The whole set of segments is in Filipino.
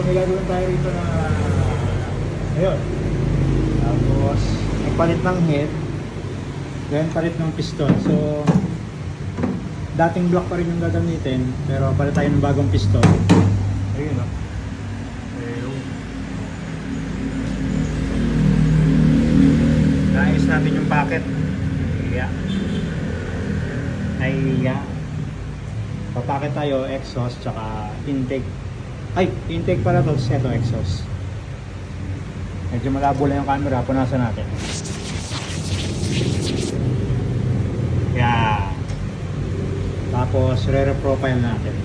may gagawin tayo rito na ayun. Tapos nagpalit ng head, then palit ng piston. So dating block pa rin yung gagamitin, pero palit tayo ng bagong piston. Ayun o. Naayos natin yung packet. Papacket tayo, exhaust, tsaka intake. Ay, intake pala to, ito exhaust. Medyo malabo lang yung camera, punasan natin. Tapos, re-profile natin.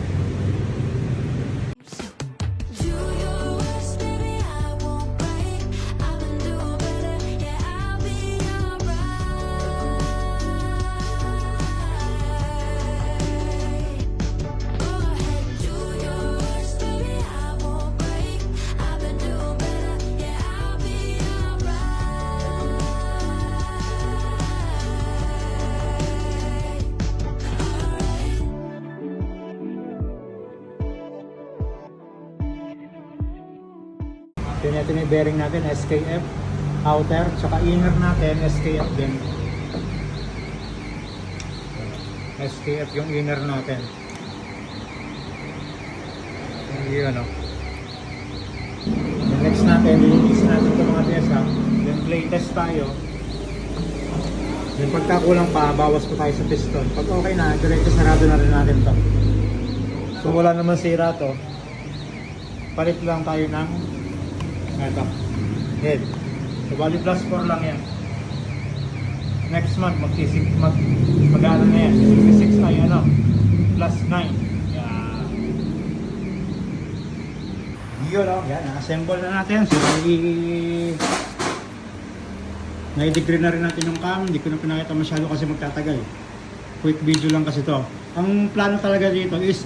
Ito yung bearing natin, SKF outer, tsaka inner natin, SKF din. SKF yung inner natin. Yun o. Next natin, lilinisin natin ito mga pyesa. Then play test tayo. Then pagkakulang pa, bawas ko tayo sa piston. Pag okay na, diretso sarado na rin natin ito. So wala naman sira to. Palit lang tayo ng ito, head. So bali plus 4 lang yan. Next month mag-ano na yan, 66 tayo ano, plus 9. Yun o, yan, na-assemble na natin. So na-degree na rin natin yung cam. Hindi ko na pinakita masyado kasi magtatagal. Quick video lang kasi to. Ang plano talaga dito is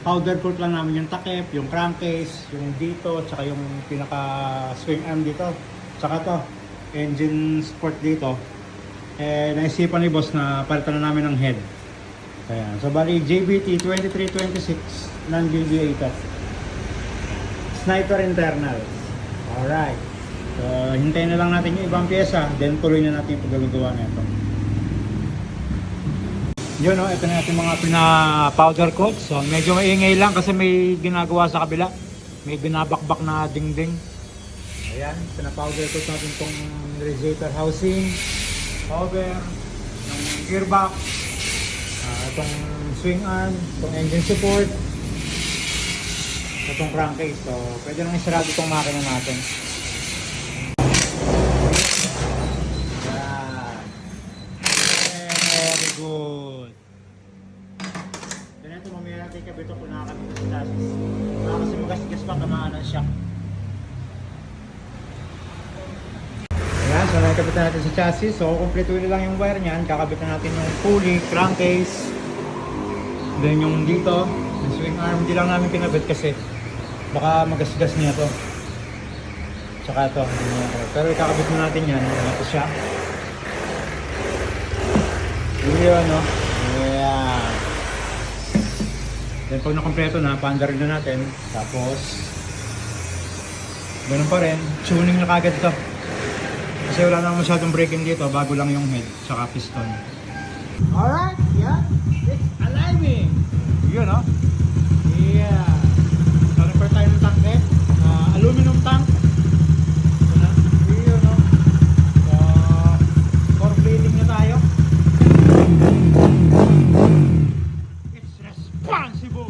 powder coat lang namin yung takip, yung crankcase, yung dito, tsaka yung pinaka swing arm dito, tsaka to engine support dito. Naisipan ni boss na palitan na namin ng head. Ayan. So bali JBT 2326 non-GBA ito. Sniper internal. Alright. So hintayin na lang natin yung ibang pyesa, then tuloy na natin yung paggagawa na ito. Yun o, ito na natin mga pina-powder coat. So medyo maingay lang kasi may ginagawa sa kabila. May binabakbak na dingding. Ayan, pina-powder coat natin itong radiator housing, cover, yung gearbox, itong swing arm, itong engine support, itong crankcase. So pwede nang isarado itong makina natin. Very good. Ganito mamaya natin kabito kung nakakabito sa chassis. Kasi magasgas pa tamaan ng shock. Ayan, so nakakabitan natin sa chassis. So kumpletuin lang yung wire niyan. Kakabitan natin yung pulley, crankcase, then yung dito, yung swing arm. Hindi lang namin kinabit kasi baka magasgas niya to. Tsaka ito, hindi niya ito. Pero ikakabit na natin yan. Ito siya. Yun, no? Yeah. Then pag nakompleto na, paandarin na natin. Tapos ganun pa rin, tuning na kagad ito. Kasi wala na masyadong braking dito, bago lang yung head, saka piston. Alright, yeah. It's aligning. Yun, no? Yeah. So, repair tayo ng tank eh. Aluminum tank. Yun, no? So, for plating na tayo. It's responsible.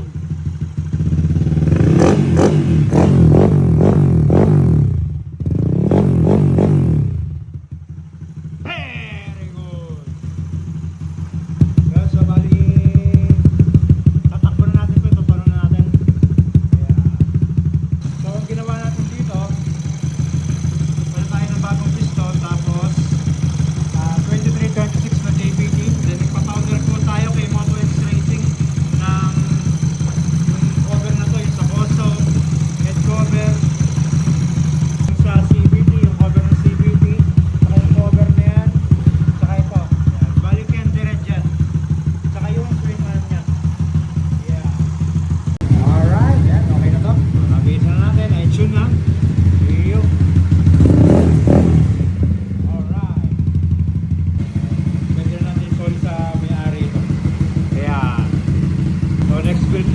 Very good. So bali tatakbo na natin ito, tutulong na natin. So ang ginawa natin dito,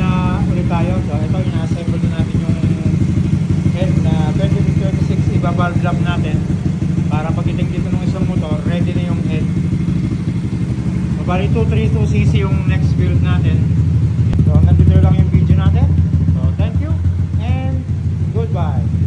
na ulit tayo. So ito, ina-assemble na natin yung head na 2026, iba-valve lap natin para pagdating dito ng isang motor, ready na yung head. So bali 232cc yung next build natin. So hanggang dito lang yung video natin. So thank you and goodbye.